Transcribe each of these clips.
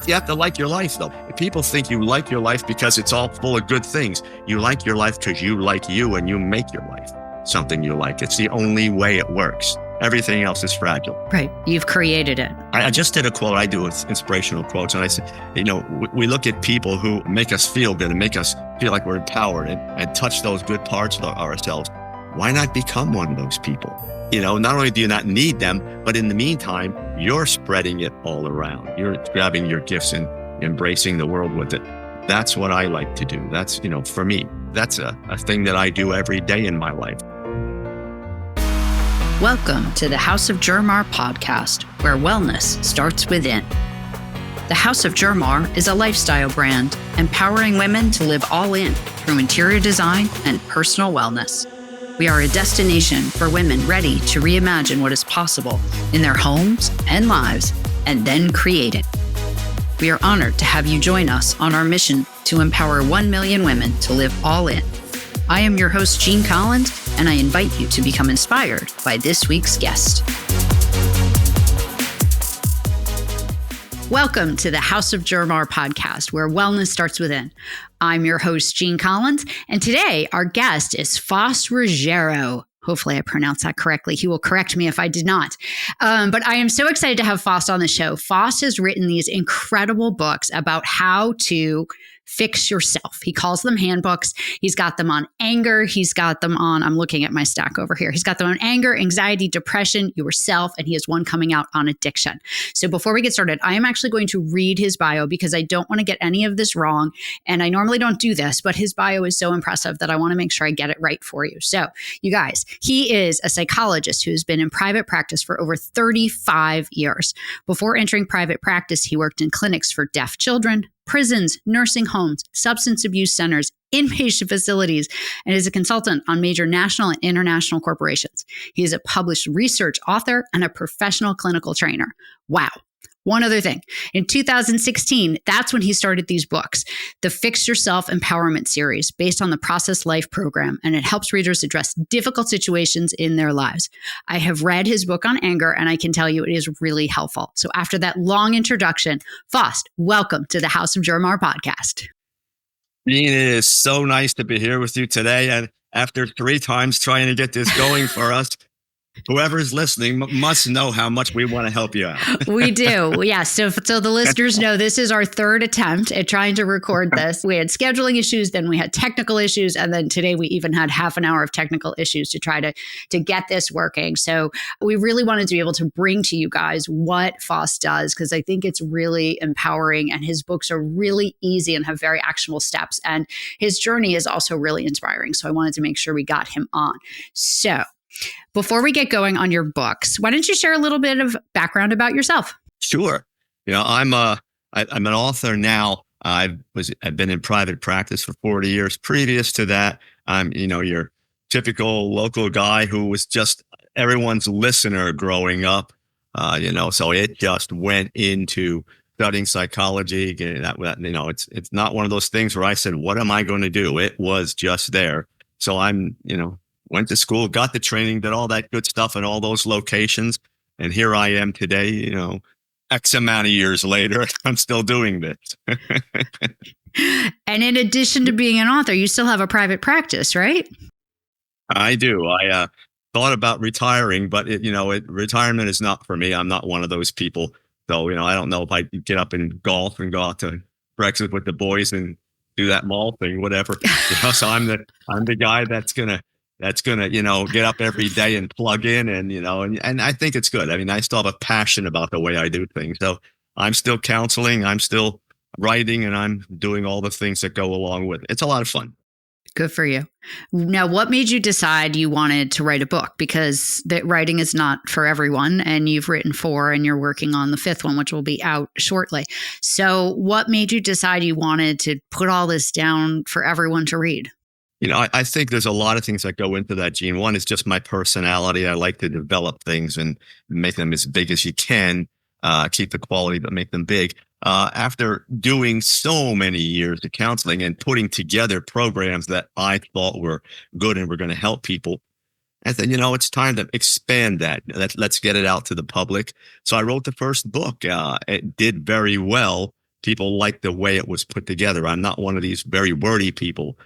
You have to like your life, though. People think you like your life because it's all full of good things. You like your life because you like you, and you make your life something you like. It's the only way it works. Everything else is fragile. Right. You've created it. I just did a quote. I do inspirational quotes. And I said, we look at people who make us feel good and make us feel like we're empowered and touch those good parts of ourselves. Why not become one of those people? Not only do you not need them, but in the meantime, you're spreading it all around. You're grabbing your gifts and embracing the world with it. That's what I like to do. That's, for me, that's a thing that I do every day in my life. Welcome to the House of JerMar podcast, where wellness starts within. The House of JerMar is a lifestyle brand, empowering women to live all in through interior design and personal wellness. We are a destination for women ready to reimagine what is possible in their homes and lives, and then create it. We are honored to have you join us on our mission to empower 1 million women to live all in. I am your host, Jean Collins, and I invite you to become inspired by this week's guest. Welcome to the House of JerMar podcast, where wellness starts within. I'm your host, Jean Collins, and today our guest is Faust Ruggiero. Hopefully I pronounced that correctly. He will correct me if I did not. But I am so excited to have Faust on the show. Faust has written these incredible books about how to fix yourself. He calls them handbooks. He's got them on anger. He's got them on, I'm looking at my stack over here. He's got them on anger, anxiety, depression, yourself, and he has one coming out on addiction. So before we get started, I am actually going to read his bio because I don't want to get any of this wrong. And I normally don't do this, but his bio is so impressive that I want to make sure I get it right for you. So you guys, he is a psychologist who's been in private practice for over 35 years. Before entering private practice, he worked in clinics for deaf children, prisons, nursing homes, substance abuse centers, inpatient facilities, and is a consultant on major national and international corporations. He is a published research author and a professional clinical trainer. Wow. One other thing. In 2016, that's when he started these books, the Fix Yourself Empowerment series, based on the Process Life program, and it helps readers address difficult situations in their lives. I have read his book on anger, and I can tell you it is really helpful. So after that long introduction, Faust, welcome to the House of JerMar podcast. Jean, it is so nice to be here with you today. And after 3 times trying to get this going for us, whoever's listening must know how much we want to help you out. We do. Yeah. So the listeners know this is our 3rd attempt at trying to record this. We had scheduling issues, then we had technical issues, and then today we even had half an hour of technical issues to try to get this working. So we really wanted to be able to bring to you guys what Faust does, because I think it's really empowering, and his books are really easy and have very actionable steps. And his journey is also really inspiring. So I wanted to make sure we got him on. So before we get going on your books, why don't you share a little bit of background about yourself? Sure. I'm an author now. I've been in private practice for 40 years. Previous to that, I'm, your typical local guy who was just everyone's listener growing up. So it just went into studying psychology. It's not one of those things where I said, what am I going to do? It was just there. So I'm, went to school, got the training, did all that good stuff in all those locations. And here I am today, X amount of years later, I'm still doing this. And in addition to being an author, you still have a private practice, right? I do. I thought about retiring, but retirement is not for me. I'm not one of those people. So, I don't know if I get up and golf and go out to breakfast with the boys and do that mall thing, whatever. So I'm the guy that's gonna get up every day and plug in and I think it's good. I mean, I still have a passion about the way I do things. So I'm still counseling, I'm still writing, and I'm doing all the things that go along with it. It's a lot of fun. Good for you. Now, what made you decide you wanted to write a book? Because writing is not for everyone, and you've written 4 and you're working on the 5th one, which will be out shortly. So what made you decide you wanted to put all this down for everyone to read? I think there's a lot of things that go into that, Gene. One is just my personality. I like to develop things and make them as big as you can, keep the quality, but make them big. After doing so many years of counseling and putting together programs that I thought were good and were going to help people, I said, it's time to expand that. Let's get it out to the public. So I wrote the first book. It did very well. people like the way it was put together. I'm not one of these very wordy people.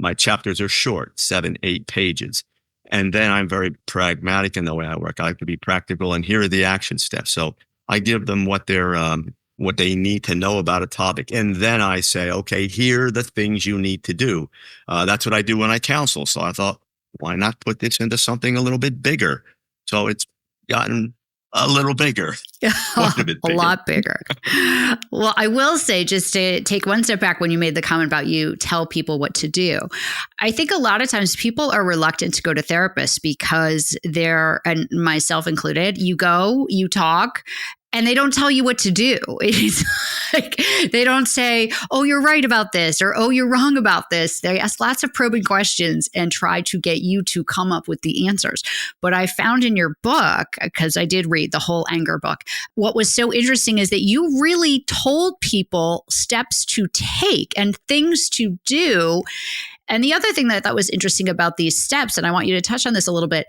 My chapters are short, 7, 8 pages. And then I'm very pragmatic in the way I work. I like to be practical, and here are the action steps. So I give them what they need to know about a topic. And then I say, okay, here are the things you need to do. That's what I do when I counsel. So I thought, why not put this into something a little bit bigger? So it's gotten a little bigger, quite a bit A bigger. lot bigger. Well, I will say, just to take one step back, when you made the comment about you tell people what to do, I think a lot of times people are reluctant to go to therapists because they're, and myself included, you go, you talk, and they don't tell you what to do. It's like they don't say, oh, you're right about this, or oh, you're wrong about this. They ask lots of probing questions and try to get you to come up with the answers. But I found in your book, because I did read the whole anger book, what was so interesting is that you really told people steps to take and things to do. And the other thing that I thought was interesting about these steps, and I want you to touch on this a little bit,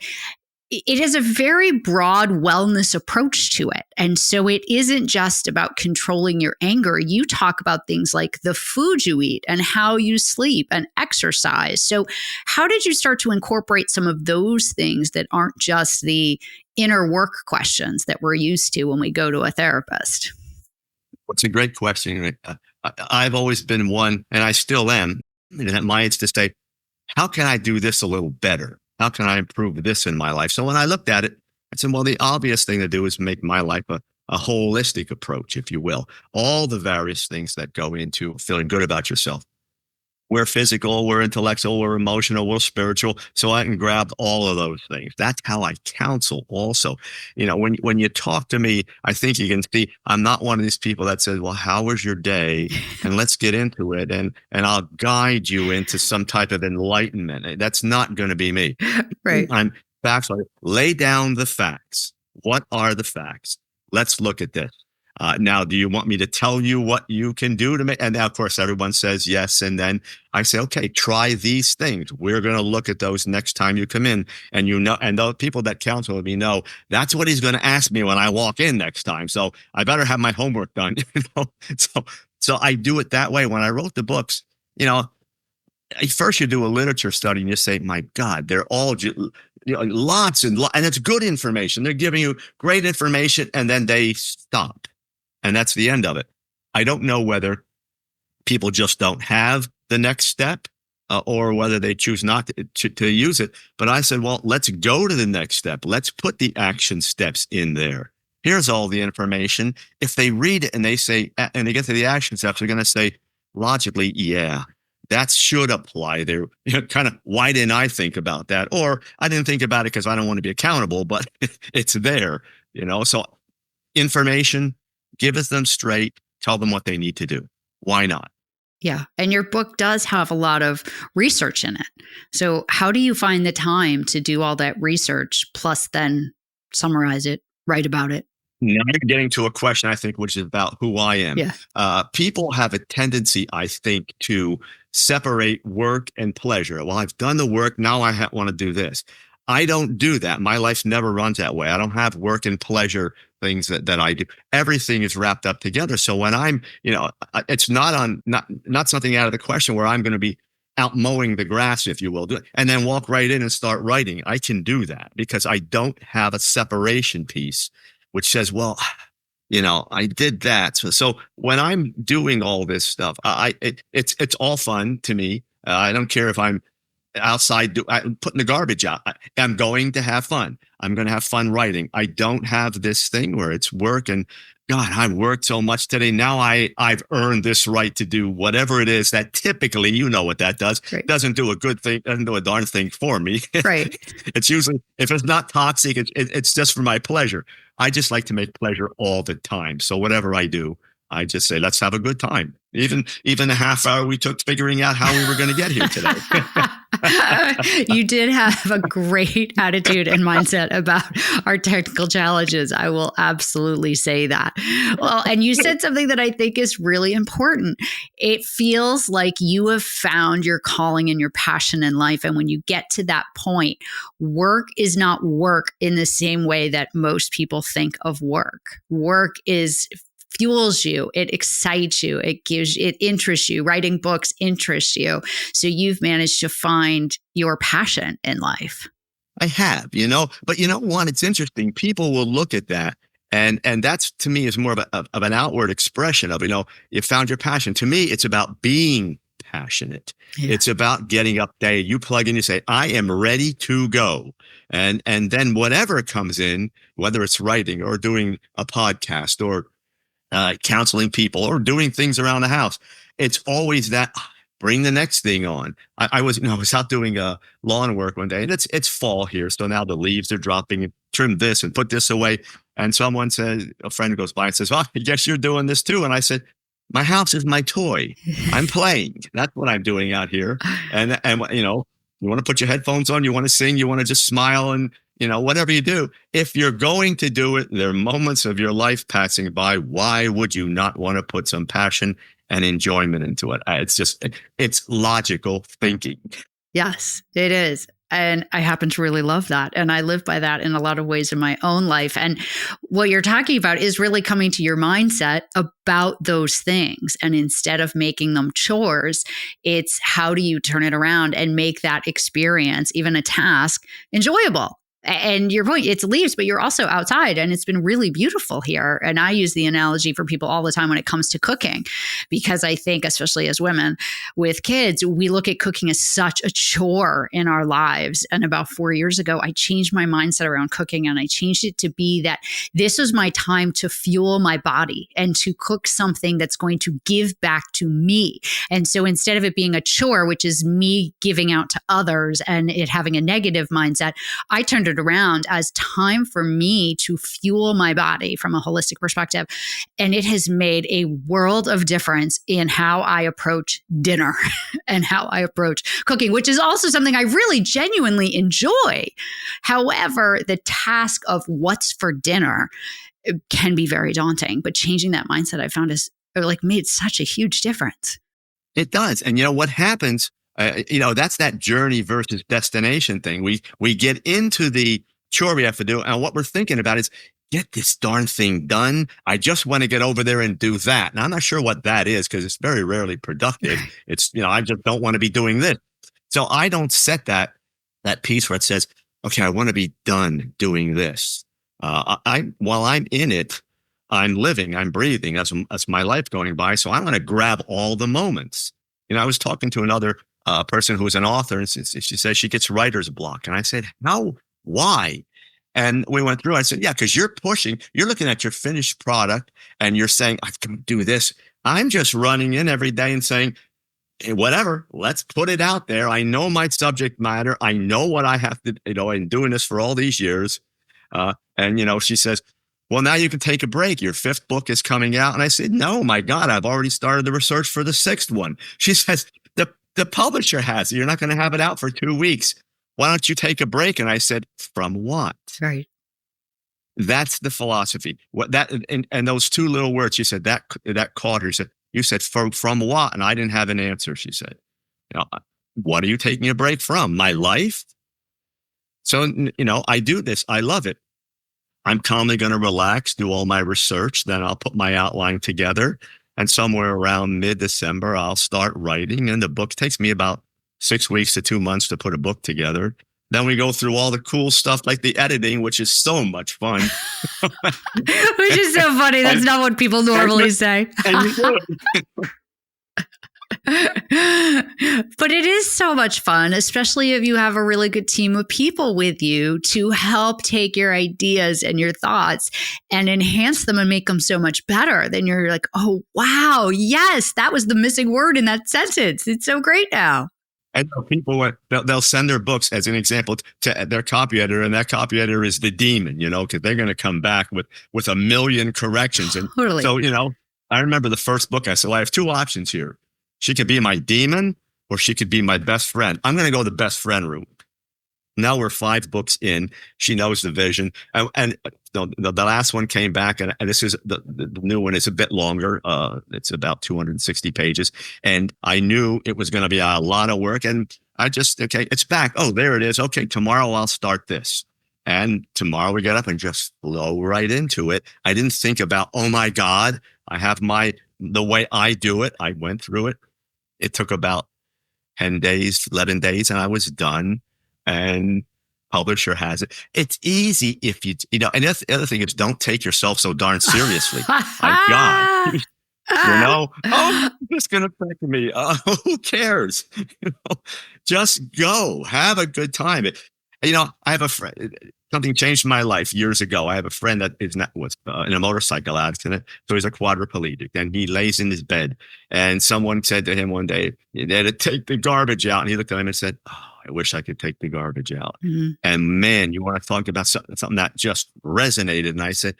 it is a very broad wellness approach to it. And so it isn't just about controlling your anger. You talk about things like the food you eat and how you sleep and exercise. So how did you start to incorporate some of those things that aren't just the inner work questions that we're used to when we go to a therapist? It's a great question. I've always been one, and I still am, at my age, to say, how can I do this a little better? How can I improve this in my life? So when I looked at it, I said, well, the obvious thing to do is make my life a holistic approach, if you will. All the various things that go into feeling good about yourself. We're physical, we're intellectual, we're emotional, we're spiritual. So I can grab all of those things. That's how I counsel also. When you talk to me, I think you can see I'm not one of these people that says, well, how was your day? And let's get into it. And I'll guide you into some type of enlightenment. That's not going to be me. Right. I'm facts. Lay down the facts. What are the facts? Let's look at this. Now, do you want me to tell you what you can do to make? And now, of course, everyone says yes. And then I say, okay, try these things. We're going to look at those next time you come in. And and those people that counsel with me know that's what he's going to ask me when I walk in next time. So I better have my homework done. So I do it that way. When I wrote the books, first you do a literature study and you say, my God, they're all lots and it's good information. They're giving you great information, and then they stop. And that's the end of it. I don't know whether people just don't have the next step or whether they choose not to use it. But I said, well, let's go to the next step. Let's put the action steps in there. Here's all the information. If they read it and they say, and they get to the action steps, they're going to say logically, yeah, that should apply there. Kind of, why didn't I think about that? Or I didn't think about it because I don't want to be accountable, but it's there, So information, give it them straight, tell them what they need to do. Why not? Yeah. And your book does have a lot of research in it. So how do you find the time to do all that research, plus then summarize it, write about it? Now you're getting to a question, I think, which is about who I am. Yeah. People have a tendency, I think, to separate work and pleasure. Well, I've done the work. Now I want to do this. I don't do that. My life never runs that way. I don't have work and pleasure things that I do. Everything is wrapped up together. So when I'm, it's not something out of the question where I'm going to be out mowing the grass, if you will, and then walk right in and start writing. I can do that because I don't have a separation piece, which says, well, I did that. So when I'm doing all this stuff, it's all fun to me. I don't care if I'm outside putting the garbage out. I'm going to have fun. I'm going to have fun writing. I don't have this thing where it's work and God, I worked so much today. Now I've earned this right to do whatever it is that typically, what that does, Right. doesn't do a good thing, doesn't do a darn thing for me. Right. It's usually, if it's not toxic, it's just for my pleasure. I just like to make pleasure all the time. So whatever I do, I just say, let's have a good time. Even the half hour we took figuring out how we were going to get here today. You did have a great attitude and mindset about our technical challenges. I will absolutely say that. Well, and you said something that I think is really important. It feels like you have found your calling and your passion in life. And when you get to that point, work is not work in the same way that most people think of work. Work is fuels you, it excites you, it interests you. Writing books interests you. So you've managed to find your passion in life. I have, but you know what? It's interesting. People will look at that. And that's to me is more of an outward expression of, you found your passion. To me, it's about being passionate. Yeah. It's about getting up there. You plug in, you say, I am ready to go. And then whatever comes in, whether it's writing or doing a podcast or counseling people or doing things around the house, it's always that bring the next thing on. I was out doing lawn work one day, and it's fall here. So now the leaves are dropping, and trim this and put this away. And someone says, a friend goes by and says, well, I guess you're doing this too. And I said, my house is my toy. I'm playing. That's what I'm doing out here. And you want to put your headphones on, you want to sing, you want to just smile and, whatever you do. If you're going to do it, there are moments of your life passing by. Why would you not want to put some passion and enjoyment into it? It's logical thinking. Yes, it is. And I happen to really love that. And I live by that in a lot of ways in my own life. And what you're talking about is really coming to your mindset about those things. And instead of making them chores, it's how do you turn it around and make that experience, even a task, enjoyable? And your point, it's leaves, but you're also outside, and it's been really beautiful here. And I use the analogy for people all the time when it comes to cooking, because I think, especially as women with kids, we look at cooking as such a chore in our lives. And about 4 years ago, I changed my mindset around cooking, and I changed it to be that this was my time to fuel my body and to cook something that's going to give back to me. And so instead of it being a chore, which is me giving out to others and it having a negative mindset, I turned it around as time for me to fuel my body from a holistic perspective. And it has made a world of difference in how I approach dinner and how I approach cooking, which is also something I really genuinely enjoy. However, the task of what's for dinner can be very daunting, but changing that mindset I found has made such a huge difference. It does. And what happens, that's that journey versus destination thing. We get into the chore we have to do, and what we're thinking about is get this darn thing done. I just want to get over there and do that. And I'm not sure what that is because it's very rarely productive. It's, I just don't want to be doing this. So I don't set that piece where it says, okay, I want to be done doing this. While I'm in it, I'm living, I'm breathing. That's my life going by. So I want to grab all the moments. I was talking to another person who was an author, and she says she gets writer's block. And I said, how? Why? And we went through. I said, yeah, because you're looking at your finished product and you're saying, I can do this. I'm just running in every day and saying, hey, whatever, let's put it out there. I know my subject matter. I know what I have to, in doing this for all these years. And she says, well, now you can take a break. Your 5th book is coming out. And I said, no, my God, I've already started the research for the 6th one. She says, the publisher has it. You're not going to have it out for 2 weeks. Why don't you take a break? And I said, from what? Right. That's the philosophy. What that and those 2 little words, she said, that caught her. She said, you said from what? And I didn't have an answer. She said, what are you taking a break from? My life? So, I do this. I love it. I'm calmly going to relax, do all my research. Then I'll put my outline together. And somewhere around mid-December, I'll start writing. And the book takes me about 6 weeks to 2 months to put a book together. Then we go through all the cool stuff like the editing, which is so much fun. Which is so funny. That's not what people normally say. But it is so much fun, especially if you have a really good team of people with you to help take your ideas and your thoughts and enhance them and make them so much better. Then you're like, oh, wow, yes, that was the missing word in that sentence. It's so great now. And people, they'll send their books as an example to their copy editor, and that copy editor is the demon, because they're going to come back with a million corrections. And totally. So, I remember the first book, I said, well, I have 2 options here. She could be my demon or she could be my best friend. I'm going to go the best friend route. Now we're 5 books in. She knows the vision. And the last one came back, and this is the new one. It's a bit longer. It's about 260 pages. And I knew it was going to be a lot of work. And I just, okay, it's back. Oh, there it is. Okay, tomorrow I'll start this. And tomorrow we get up and just flow right into it. I didn't think about, oh my God, I have the way I do it. I went through it. It took about 10 days, 11 days, and I was done. And publisher has it. It's easy if and the other thing is, don't take yourself so darn seriously. My God. It's going to affect me. Who cares? Just go, have a good time. I have a friend. Something changed my life years ago. I have a friend that was in a motorcycle accident, so he's a quadriplegic, and he lays in his bed. And someone said to him one day, "They had to take the garbage out," and he looked at him and said, "Oh, I wish I could take the garbage out." Mm-hmm. And man, you want to talk about something that just resonated. And I said,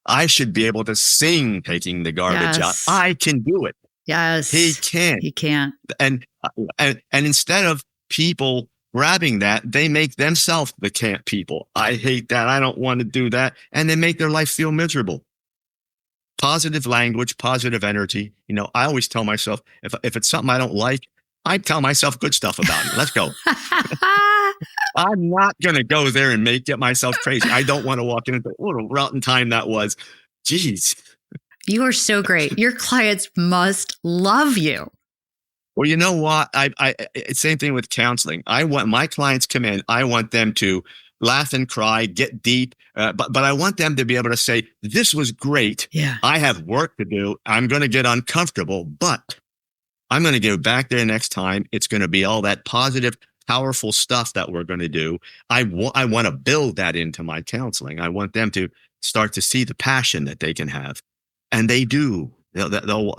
I should be able to sing taking the garbage out. I can do it. Yes. He can't. He can't. And instead of people grabbing that, they make themselves the can't people. I hate that. I don't want to do that. And they make their life feel miserable. Positive language, positive energy. I always tell myself, if it's something I don't like, I tell myself good stuff about it. Let's go. I'm not going to go there and get myself crazy. I don't want to walk into what a rotten time that was. Jeez. You are so great. Your clients must love you. Well, you know what? Same thing with counseling. I want my clients come in. I want them to laugh and cry, get deep. But I want them to be able to say, this was great. Yeah. I have work to do. I'm going to get uncomfortable, but I'm going to go back there next time. It's going to be all that positive, powerful stuff that we're going to do. I want to build that into my counseling. I want them to start to see the passion that they can have. And they do. They'll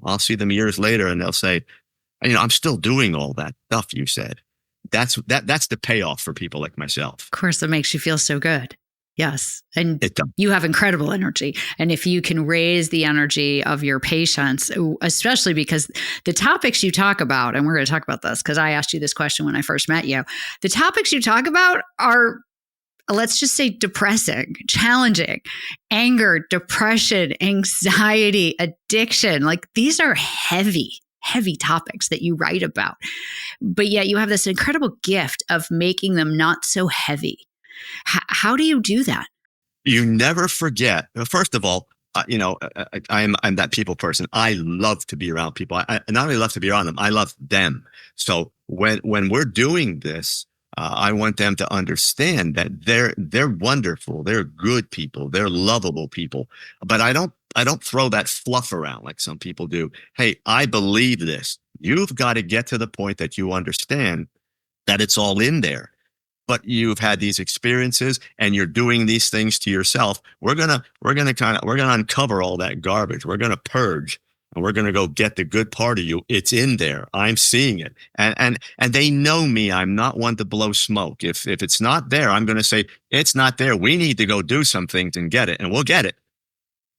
I'll see them years later and they'll say, I'm still doing all that stuff you said. That's the payoff for people like myself. Of course, it makes you feel so good. Yes. And you have incredible energy. And if you can raise the energy of your patients, especially because the topics you talk about, and we're going to talk about this because I asked you this question when I first met you, the topics you talk about are, let's just say, depressing, challenging, anger, depression, anxiety, addiction. Like these are heavy topics that you write about. But yet you have this incredible gift of making them not so heavy. How do you do that? You never forget. First of all, I'm that people person. I love to be around people. I not only love to be around them, I love them. So when we're doing this, I want them to understand that they're wonderful. They're good people. They're lovable people. But I don't throw that fluff around like some people do. Hey, I believe this. You've got to get to the point that you understand that it's all in there. But you've had these experiences and you're doing these things to yourself. We're gonna uncover all that garbage. We're gonna purge and we're gonna go get the good part of you. It's in there. I'm seeing it. And they know me. I'm not one to blow smoke. If it's not there, I'm gonna say, it's not there. We need to go do some things and get it, and we'll get it.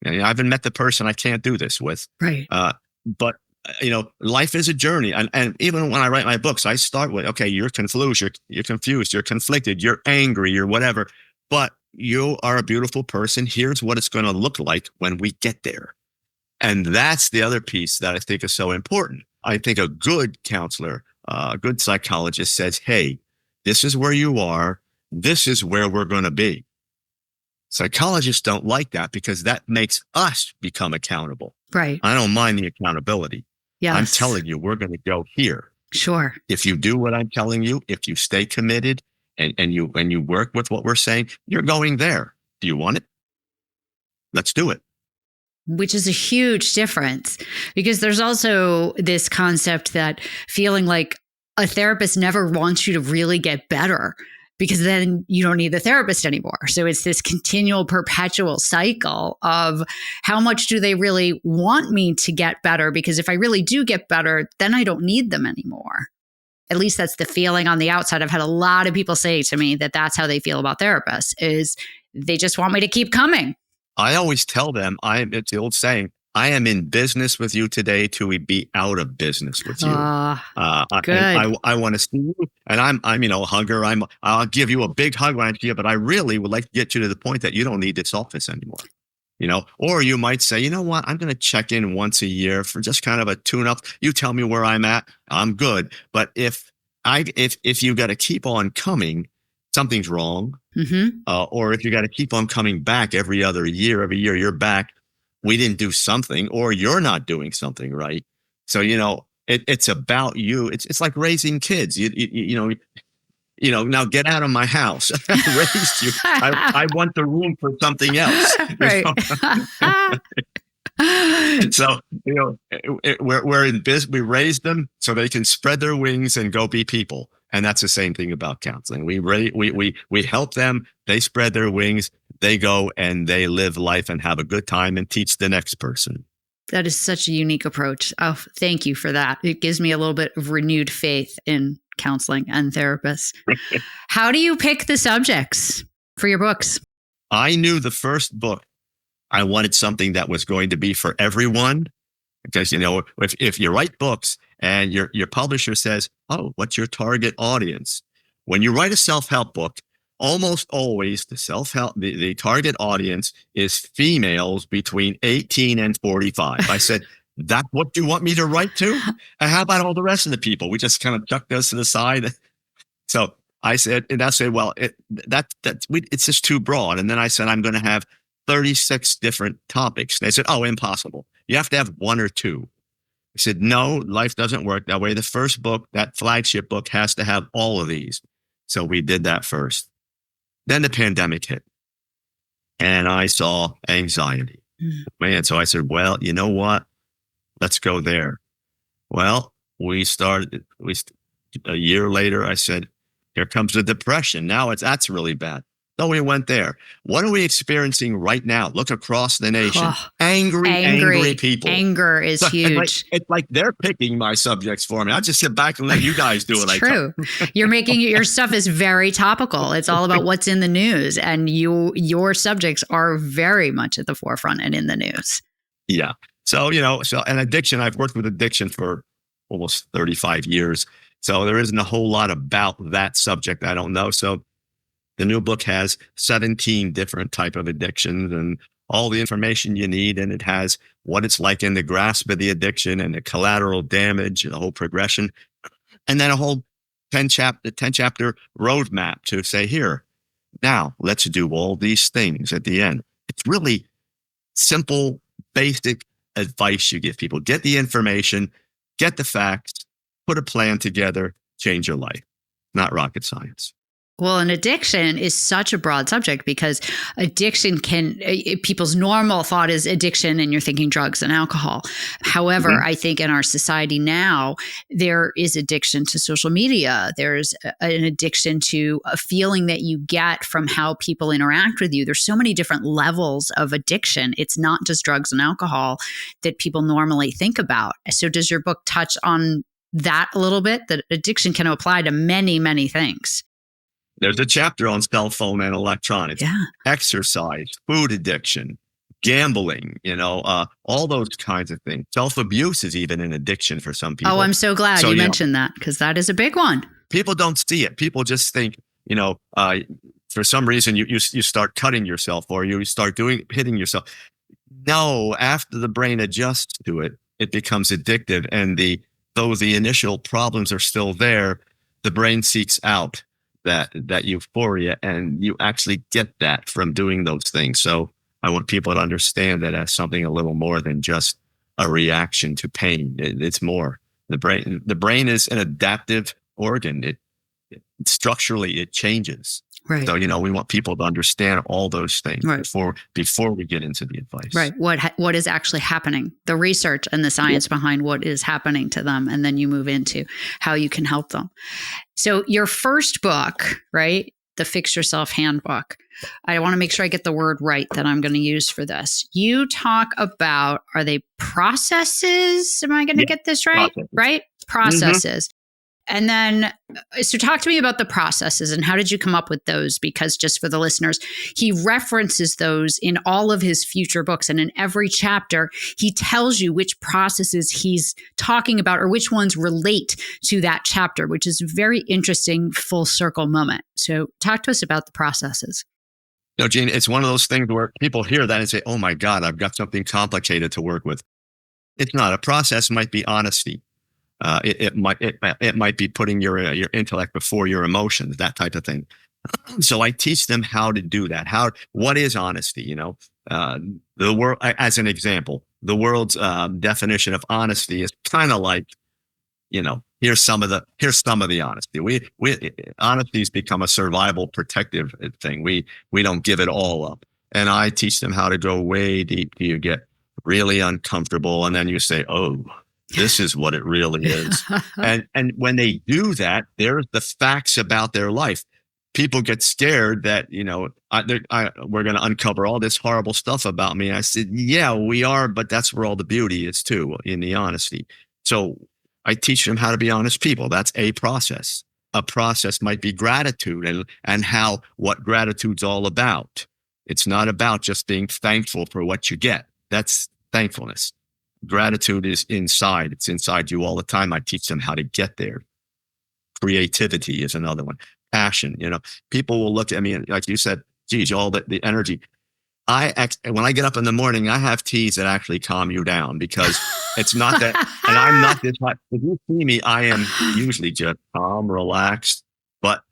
I haven't met the person I can't do this with. Right. But life is a journey. And even when I write my books, I start with, okay, you're confused, you're conflicted, you're angry, you're whatever, but you are a beautiful person. Here's what it's going to look like when we get there. And that's the other piece that I think is so important. I think a good counselor, a good psychologist says, hey, this is where you are. This is where we're going to be. Psychologists don't like that because that makes us become accountable. Right. I don't mind the accountability. Yes. I'm telling you, we're going to go here. Sure. If you do what I'm telling you, if you stay committed and you work with what we're saying, you're going there. Do you want it? Let's do it. Which is a huge difference because there's also this concept that feeling like a therapist never wants you to really get better, because then you don't need the therapist anymore. So it's this continual, perpetual cycle of how much do they really want me to get better? Because if I really do get better, then I don't need them anymore. At least that's the feeling on the outside. I've had a lot of people say to me that that's how they feel about therapists, is they just want me to keep coming. I always tell them, it's the old saying, I am in business with you today till we be out of business with you. Good. I want to see you, and I'm a hugger. I'll give you a big hug when I see you, but I really would like to get you to the point that you don't need this office anymore. Or you might say, you know what, I'm going to check in once a year for just kind of a tune-up. You tell me where I'm at, I'm good. But if you got to keep on coming, something's wrong. Mm-hmm. Or if you got to keep on coming back every year you're back. we didn't do something, or you're not doing something right. So, it's about you. It's like raising kids. Now get out of my house. I raised you. I want the room for something else. Right. So, we're in business. We raise them so they can spread their wings and go be people. And that's the same thing about counseling. We help them. They spread their wings. They go and they live life and have a good time and teach the next person. That is such a unique approach. Oh, thank you for that. It gives me a little bit of renewed faith in counseling and therapists. How do you pick the subjects for your books? I knew the first book, I wanted something that was going to be for everyone. Because, if you write books and your publisher says, oh, what's your target audience? When you write a self-help book, almost always the target audience is females between 18 and 45. I said, that's what you want me to write to? And how about all the rest of the people? We just kind of chuck those to the side. So I said, well, it's just too broad. And then I said, I'm going to have 36 different topics. They said, oh, impossible. You have to have one or two. I said, no, life doesn't work that way. The first book, that flagship book, has to have all of these. So we did that first. Then the pandemic hit and I saw anxiety. Man, so I said, well, you know what? Let's go there. Well, a year later, I said, here comes the depression. Now that's really bad. So we went there. What are we experiencing right now? Look across the nation. Angry people. Anger is huge. It's like they're picking my subjects for me. I just sit back and let you guys do it. It's true. You're making your stuff is very topical. It's all about what's in the news, and your subjects are very much at the forefront and in the news. Yeah. So, and addiction, I've worked with addiction for almost 35 years. So there isn't a whole lot about that subject I don't know. So the new book has 17 different type of addictions and all the information you need. And it has what it's like in the grasp of the addiction and the collateral damage, the whole progression. And then a whole 10 chapter roadmap to say, here, now let's do all these things at the end. It's really simple, basic advice you give people. Get the information, get the facts, put a plan together, change your life. Not rocket science. Well, an addiction is such a broad subject because addiction people's normal thought is addiction and you're thinking drugs and alcohol. However, I think in our society now, there is addiction to social media. There's an addiction to a feeling that you get from how people interact with you. There's so many different levels of addiction. It's not just drugs and alcohol that people normally think about. So does your book touch on that a little bit? That addiction can apply to many, many things. There's a chapter on cell phone and electronics, exercise, food addiction, gambling, all those kinds of things. Self-abuse is even an addiction for some people. Oh, I'm so glad you mentioned that because that is a big one. People don't see it. People just think, for some reason you start cutting yourself or you start hitting yourself. No, after the brain adjusts to it, it becomes addictive. And though the initial problems are still there, the brain seeks out that euphoria, and you actually get that from doing those things. So I want people to understand that as something a little more than just a reaction to pain. It's more. The brain is an adaptive organ. Structurally it changes. Right. So, we want people to understand all those things before we get into the advice. Right. What is actually happening, the research and the science behind what is happening to them. And then you move into how you can help them. So your first book, right? The Fix Yourself Handbook. I want to make sure I get the word right that I'm going to use for this. You talk about, are they processes? Am I going to get this right? Processes. Right? Processes. And then, so talk to me about the processes and how did you come up with those? Because just for the listeners, he references those in all of his future books. And in every chapter, he tells you which processes he's talking about or which ones relate to that chapter, which is a very interesting full circle moment. So talk to us about the processes. Gene, it's one of those things where people hear that and say, oh my God, I've got something complicated to work with. It's not. A process might be honesty. It might be putting your intellect before your emotions, that type of thing. So I teach them how to do that. What is honesty? uh, the world, as an example, the world's definition of honesty is kind of like, here's some of the honesty. We honesty has become a survival protective thing. We don't give it all up. And I teach them how to go way deep. You get really uncomfortable, and then you say, "Oh, this is what it really is." And when they do that, there's the facts about their life. People get scared that we're going to uncover all this horrible stuff about me. I said, "Yeah, we are, but that's where all the beauty is too, in the honesty." So I teach them how to be honest people. That's a process. A process might be gratitude and what gratitude's all about. It's not about just being thankful for what you get. That's thankfulness. Gratitude is inside. It's inside you all the time. I teach them how to get there. Creativity is another one. Passion. People will look at me, like you said, geez, all the energy. When I get up in the morning, I have teas that actually calm you down, because it's not that, and I'm not this hot. If you see me, I am usually just calm, relaxed, but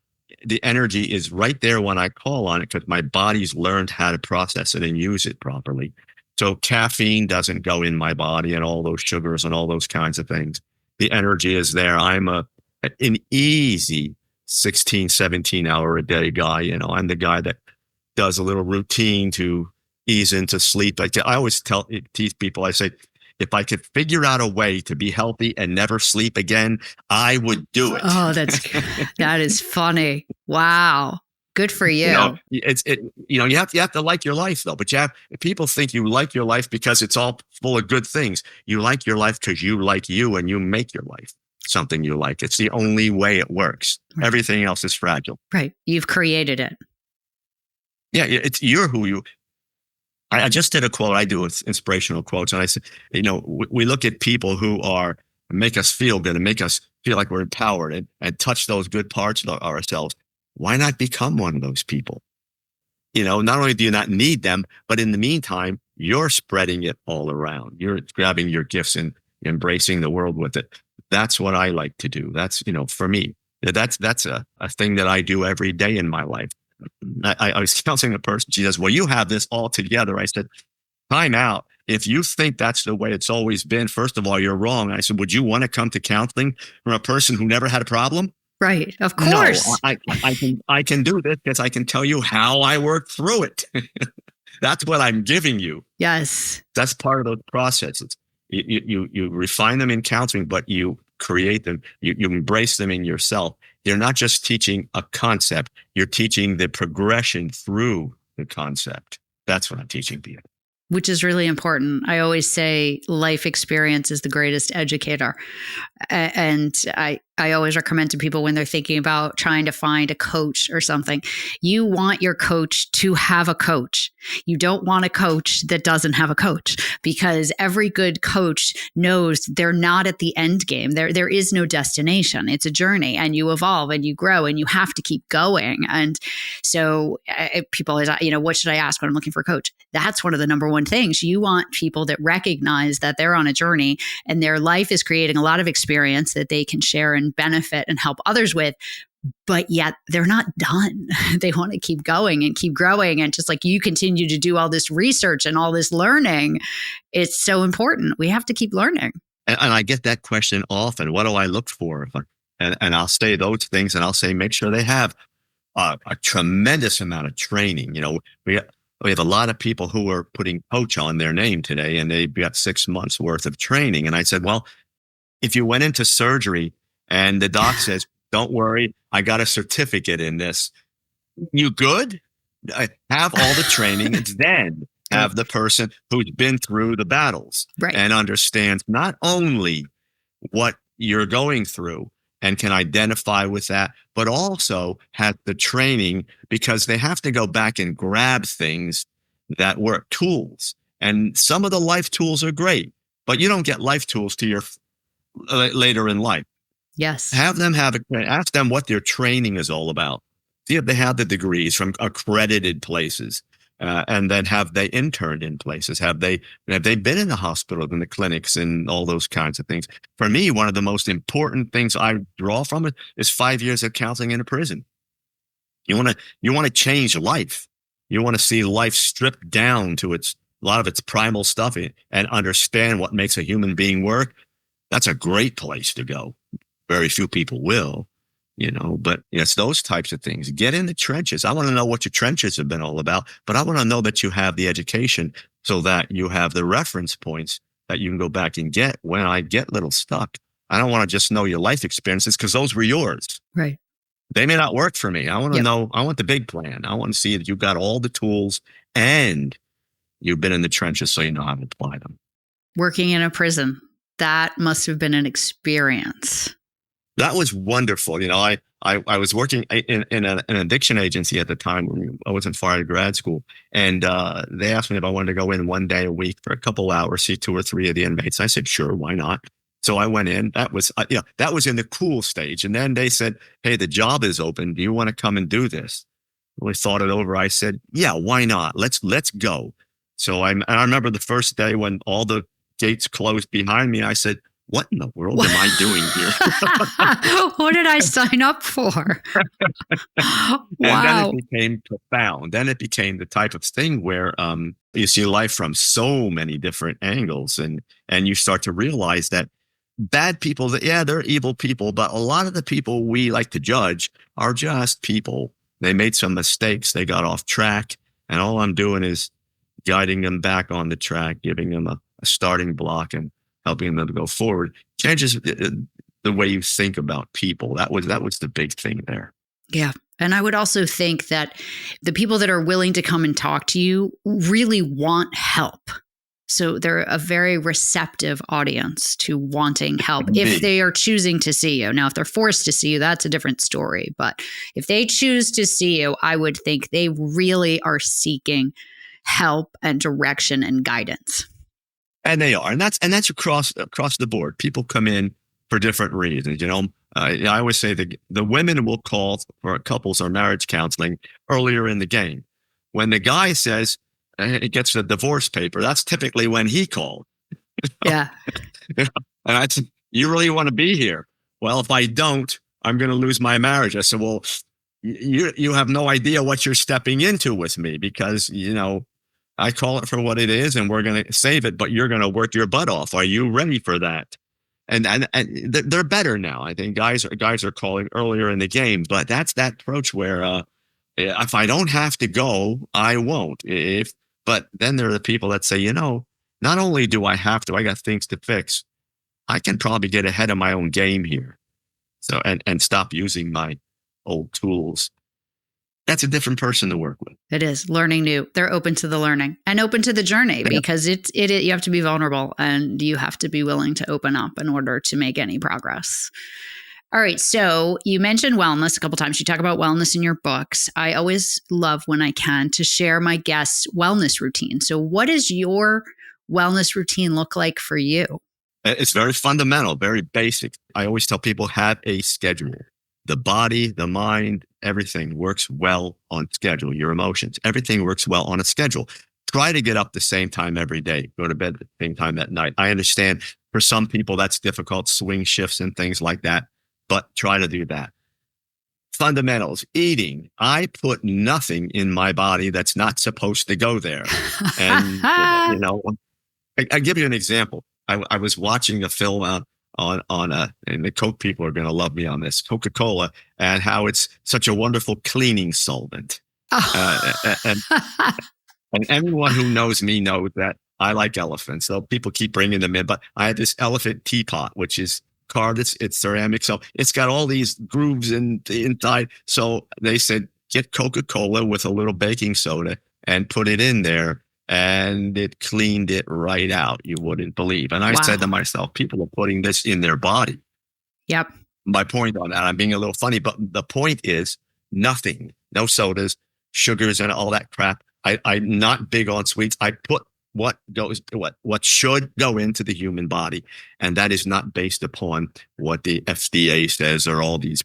the energy is right there when I call on it, because my body's learned how to process it and use it properly. So caffeine doesn't go in my body, and all those sugars and all those kinds of things. The energy is there. I'm an easy 16, 17 hour a day guy. I'm the guy that does a little routine to ease into sleep. I always tease people, I say, if I could figure out a way to be healthy and never sleep again, I would do it. Oh, that is funny. Wow. Good for you. You have to like your life though, but people think you like your life because it's all full of good things. You like your life because you like you, and you make your life something you like. It's the only way it works. Right. Everything else is fragile. Right. You've created it. Yeah, you're who you. I just did a quote. I do inspirational quotes, and I said, we look at people who make us feel good and make us feel like we're empowered and touch those good parts of ourselves. Why not become one of those people? Not only do you not need them, but in the meantime, you're spreading it all around. You're grabbing your gifts and embracing the world with it. That's what I like to do. That's, for me, that's a thing that I do every day in my life. I was counseling a person. She says, well, you have this all together. I said, time out. If you think that's the way it's always been, first of all, you're wrong. I said, would you want to come to counseling from a person who never had a problem? Right. Of course. No, I can do this because I can tell you how I work through it. That's what I'm giving you. Yes. That's part of the processes. You refine them in counseling, but you create them. You embrace them in yourself. You're not just teaching a concept. You're teaching the progression through the concept. That's what I'm teaching people. Which is really important. I always say life experience is the greatest educator. And I always recommend to people when they're thinking about trying to find a coach or something, you want your coach to have a coach. You don't want a coach that doesn't have a coach, because every good coach knows they're not at the end game. There is no destination. It's a journey, and you evolve and you grow, and you have to keep going. And so people always, what should I ask when I'm looking for a coach? That's one of the number one things. You want people that recognize that they're on a journey and their life is creating a lot of experience that they can share and benefit and help others with, but yet they're not done. They want to keep going and keep growing. And just like you continue to do all this research and all this learning, it's so important. We have to keep learning. And I get that question often. What do I look for? And I'll say those things, and I'll say, make sure they have a tremendous amount of training. We have a lot of people who are putting coach on their name today, and they've got 6 months worth of training. And I said, well, if you went into surgery and the doc says, don't worry, I got a certificate in this, you good? Have all the training, and then have the person who's been through the battles, right, and understands not only what you're going through and can identify with that, but also has the training, because they have to go back and grab things that work, tools. And some of the life tools are great, but you don't get life tools to your later in life. Yes. Have them ask them what their training is all about. See if they have the degrees from accredited places, and then have they interned in places? Have they been in the hospital, in the clinics, and all those kinds of things? For me, one of the most important things I draw from it is 5 years of counseling in a prison. You want to change life. you want to see life stripped down to a lot of its primal stuff and understand what makes a human being work, that's a great place to go. Very few people will, but it's those types of things. Get in the trenches. I want to know what your trenches have been all about, but I want to know that you have the education so that you have the reference points that you can go back and get when I get a little stuck. I don't want to just know your life experiences because those were yours. Right. They may not work for me. I want to know, I want the big plan. I want to see that you've got all the tools and you've been in the trenches so you know how to apply them. Working in a prison, that must have been an experience. That was wonderful. I was working in an addiction agency at the time. I wasn't far out of grad school. And they asked me if I wanted to go in one day a week for a couple hours, see 2 or 3 of the inmates. I said, sure, why not? So I went in. That was in the cool stage. And then they said, hey, the job is open. Do you want to come and do this? We thought it over. I said, yeah, why not? Let's go. So I remember the first day when all the gates closed behind me, I said, what in the world am I doing here? What did I sign up for? Wow. And then it became profound. Then it became the type of thing where you see life from so many different angles. And you start to realize that bad people, they're evil people, but a lot of the people we like to judge are just people. They made some mistakes. They got off track. And all I'm doing is guiding them back on the track, giving them a starting block and helping them to go forward. Changes the way you think about people. That was the big thing there. Yeah. And I would also think that the people that are willing to come and talk to you really want help. So they're a very receptive audience to wanting help if they are choosing to see you. Now, if they're forced to see you, that's a different story. But if they choose to see you, I would think they really are seeking help and direction and guidance. And they are. And that's across the board. People come in for different reasons. I always say the women will call for couples or marriage counseling earlier in the game. When the guy says, it gets the divorce paper, that's typically when he called. Yeah. And I said, you really want to be here? Well, if I don't, I'm going to lose my marriage. I said, well, you have no idea what you're stepping into with me because, I call it for what it is and we're going to save it, but you're going to work your butt off. Are you ready for that? And they're better now. I think guys are calling earlier in the game, but that's that approach where if I don't have to go, I won't. But then there are the people that say, not only do I have to, I got things to fix. I can probably get ahead of my own game here. So, and stop using my old tools. That's a different person to work with. It is learning new. They're open to the learning and open to the journey because you have to be vulnerable and you have to be willing to open up in order to make any progress. All right. So you mentioned wellness a couple of times. You talk about wellness in your books. I always love when I can to share my guests' wellness routine. So what does your wellness routine look like for you? It's very fundamental, very basic. I always tell people have a schedule. The body, the mind, everything works well on schedule. Your emotions, everything works well on a schedule. Try to get up the same time every day. Go to bed at the same time at night. I understand for some people that's difficult, swing shifts and things like that. But try to do that. Fundamentals, eating. I put nothing in my body that's not supposed to go there. And, I give you an example. I was watching a film and the Coke people are going to love me on this, Coca-Cola, and how it's such a wonderful cleaning solvent. And anyone who knows me knows that I like elephants. So people keep bringing them in, but I have this elephant teapot, which is carved. It's ceramic. So it's got all these grooves inside. So they said, get Coca-Cola with a little baking soda and put it in there. And it cleaned it right out. You wouldn't believe. And I said to myself, people are putting this in their body. Yep. My point on that, I'm being a little funny, but the point is nothing, no sodas, sugars and all that crap. I'm not big on sweets. I put what should go into the human body. And that is not based upon what the FDA says or all these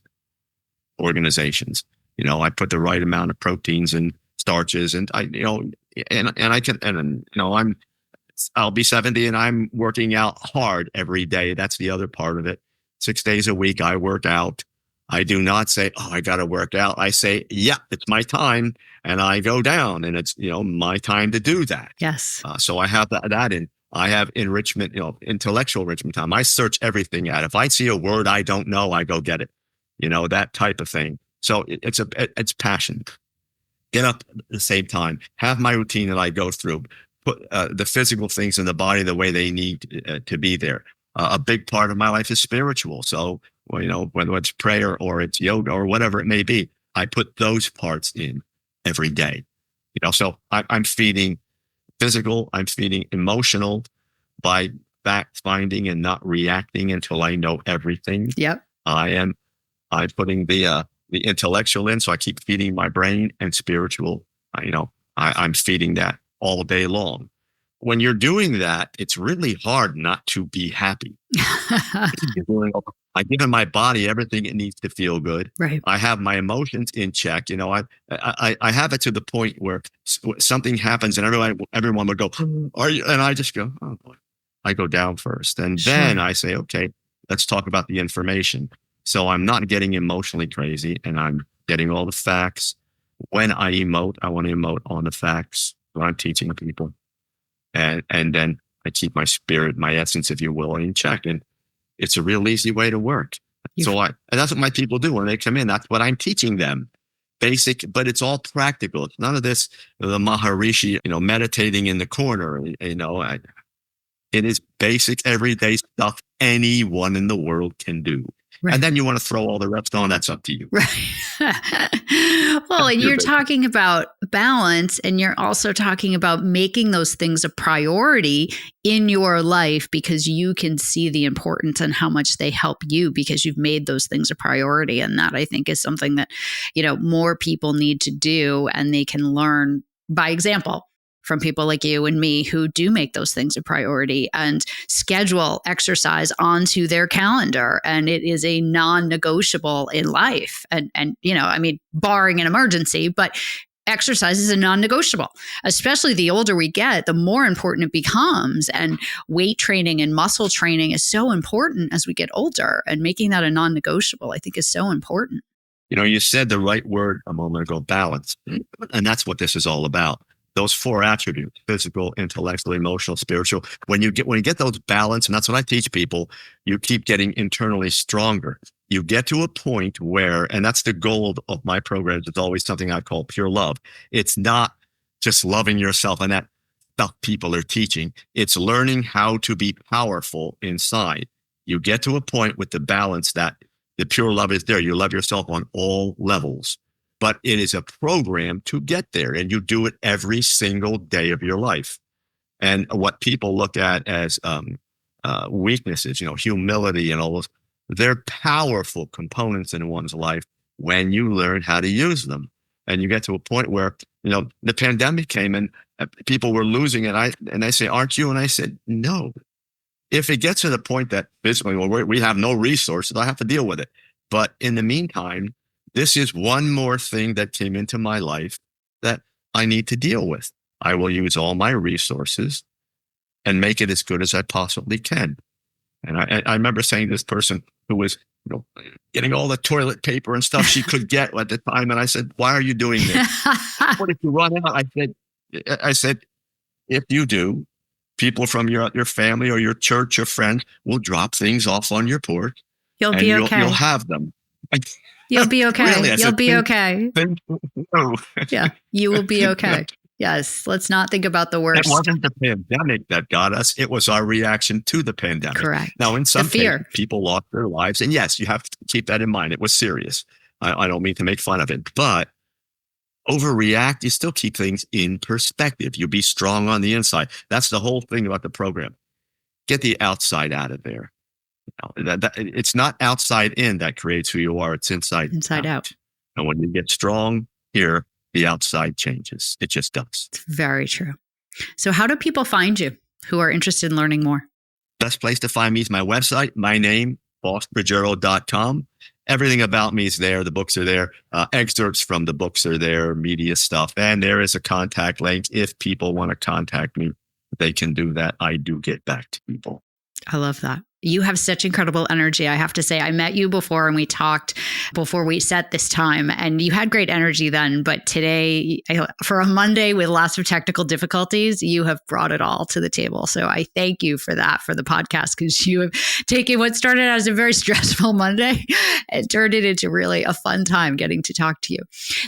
organizations. I put the right amount of proteins and starches and I'll be 70 and I'm working out hard every day. That's the other part of it. 6 days a week I work out. I do not say, oh, I got to work out. I say, yeah, it's my time. And I go down and it's, my time to do that. Yes. So I have that in. I have enrichment, intellectual enrichment time. I search everything out. If I see a word I don't know, I go get it, that type of thing. So it's passion. Get up at the same time, have my routine that I go through, put the physical things in the body the way they need to be there. A big part of my life is spiritual. So, whether it's prayer or it's yoga or whatever it may be, I put those parts in every day. So I'm feeding physical, I'm feeding emotional by fact finding and not reacting until I know everything. Yep. I'm putting the intellectual in, so I keep feeding my brain, and spiritual. I'm feeding that all day long. When you're doing that, it's really hard not to be happy. I've given my body everything it needs to feel good. Right. I have my emotions in check. I have it to the point where something happens and everyone would go, "Are you?" And I just go, "Oh boy." I go down first, and then I say, "Okay, let's talk about the information." So I'm not getting emotionally crazy, and I'm getting all the facts. When I emote, I want to emote on the facts when I'm teaching people. And then I keep my spirit, my essence, if you will, in check. And it's a real easy way to work. And that's what my people do when they come in. That's what I'm teaching them. Basic, but it's all practical. It's none of this, the Maharishi, meditating in the corner. It is basic, everyday stuff anyone in the world can do. Right. And then you want to throw all the rest on, that's up to you. Right. Well, and you're talking about balance, and you're also talking about making those things a priority in your life because you can see the importance and how much they help you because you've made those things a priority. And that, I think, is something that, more people need to do, and they can learn by example from people like you and me who do make those things a priority and schedule exercise onto their calendar. And it is a non-negotiable in life. And barring an emergency, but exercise is a non-negotiable, especially the older we get, the more important it becomes. And weight training and muscle training is so important as we get older, and making that a non-negotiable, I think, is so important. You said the right word a moment ago, balance. And that's what this is all about. Those 4 attributes: physical, intellectual, emotional, spiritual. When you get those balance, and that's what I teach people, you keep getting internally stronger. You get to a point where, and that's the goal of my programs, it's always something I call pure love. It's not just loving yourself and that stuff people are teaching. It's learning how to be powerful inside. You get to a point with the balance that the pure love is there. You love yourself on all levels. But it is a program to get there, and you do it every single day of your life. And what people look at as weaknesses, humility and all those, they're powerful components in one's life when you learn how to use them. And you get to a point where, the pandemic came and people were losing it. And they say, "Aren't you?" And I said, "No. If it gets to the point that physically, we have no resources, I have to deal with it. But in the meantime, this is one more thing that came into my life that I need to deal with. I will use all my resources and make it as good as I possibly can." And I remember saying to this person who was, getting all the toilet paper and stuff she could get at the time. And I said, "Why are you doing this?" "What if you run out?" I said, "If you do, people from your family or your church or friends will drop things off on your porch. You'll be okay. You'll have them." You'll be okay. Really? You'll be okay. No. Yeah, you will be okay. Yes, let's not think about the worst. It wasn't the pandemic that got us. It was our reaction to the pandemic. Correct. Now, in some cases, people lost their lives. And yes, you have to keep that in mind. It was serious. I don't mean to make fun of it. But overreact, you still keep things in perspective. You be strong on the inside. That's the whole thing about the program. Get the outside out of there. It's not outside in that creates who you are. It's inside out. And when you get strong here, the outside changes. It just does. It's very true. So how do people find you who are interested in learning more? Best place to find me is my website, my name, FaustRuggiero.com. Everything about me is there. The books are there. Excerpts from the books are there, media stuff. And there is a contact link. If people want to contact me, they can do that. I do get back to people. I love that. You have such incredible energy. I have to say, I met you before and we talked before we set this time, and you had great energy then. But today, for a Monday with lots of technical difficulties, you have brought it all to the table. So I thank you for that, for the podcast, because you have taken what started as a very stressful Monday and turned it into really a fun time getting to talk to you.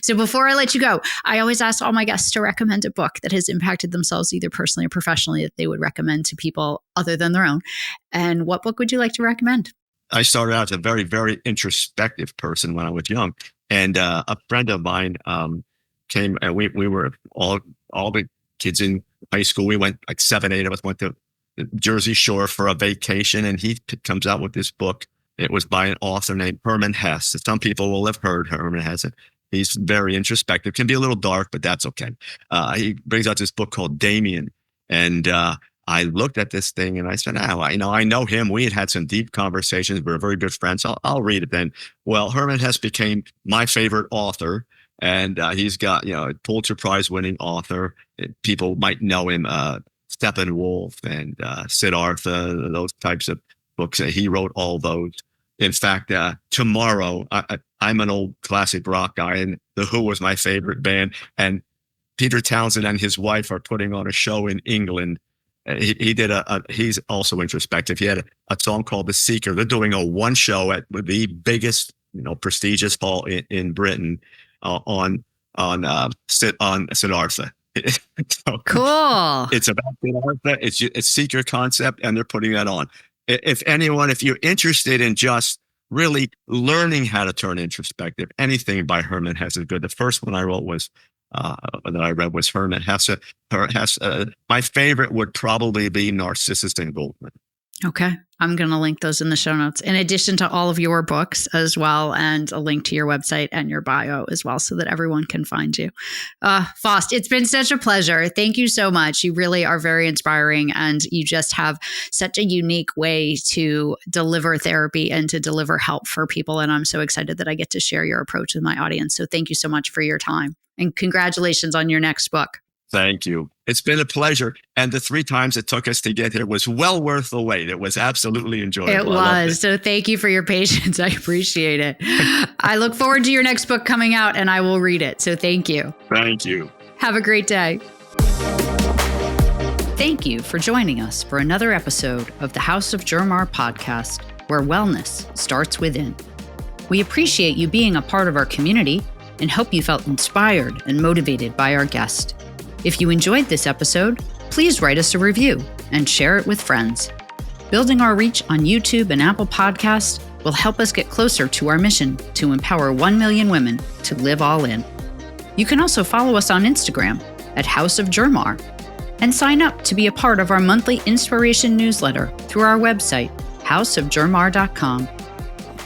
So before I let you go, I always ask all my guests to recommend a book that has impacted themselves either personally or professionally that they would recommend to people other than their own. And what book would you like to recommend? I started out as a very, very introspective person when I was young. And a friend of mine came, and we were all the kids in high school. We went, like 7, 8 of us went to the Jersey Shore for a vacation. And he comes out with this book. It was by an author named Herman Hesse. Some people will have heard Herman Hesse. He's very introspective, can be a little dark, but that's okay. He brings out this book called Damien. And I looked at this thing and I said, I know him. We had some deep conversations. We're very good friends. I'll read it then. Well, Herman Hesse became my favorite author. And he's got, a Pulitzer Prize winning author. People might know him, Steppenwolf and Siddhartha, those types of books. He wrote all those. In fact, tomorrow, I'm an old classic rock guy, and The Who was my favorite band. And Peter Townsend and his wife are putting on a show in England. He did he's also introspective. He had a song called The Seeker. They're doing a one show at the biggest, prestigious hall in Britain on Siddhartha. So, cool. It's about Siddhartha. It's Seeker concept, and they're putting that on. If you're interested in just really learning how to turn introspective, anything by Herman Hesse is good. The first one I read was Herman Hesse. My favorite would probably be Narcissus and Goldman. Okay. I'm going to link those in the show notes, in addition to all of your books as well, and a link to your website and your bio as well, so that everyone can find you. Faust, it's been such a pleasure. Thank you so much. You really are very inspiring, and you just have such a unique way to deliver therapy and to deliver help for people. And I'm so excited that I get to share your approach with my audience. So thank you so much for your time, and congratulations on your next book. Thank you. It's been a pleasure. And the 3 times it took us to get here was well worth the wait. It was absolutely enjoyable. It was. So thank you for your patience. I appreciate it. I look forward to your next book coming out, and I will read it. So thank you. Thank you. Have a great day. Thank you for joining us for another episode of the House of JerMar podcast, where wellness starts within. We appreciate you being a part of our community and hope you felt inspired and motivated by our guest. If you enjoyed this episode, please write us a review and share it with friends. Building our reach on YouTube and Apple Podcasts will help us get closer to our mission to empower 1 million women to live all in. You can also follow us on Instagram at House of JerMar and sign up to be a part of our monthly inspiration newsletter through our website, houseofjermar.com.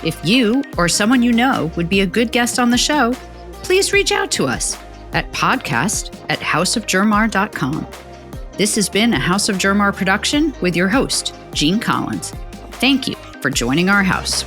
If you or someone you know would be a good guest on the show, please reach out to us at podcast@houseofjermar.com. This has been a House of JerMar production with your host, Jean Collins. Thank you for joining our house.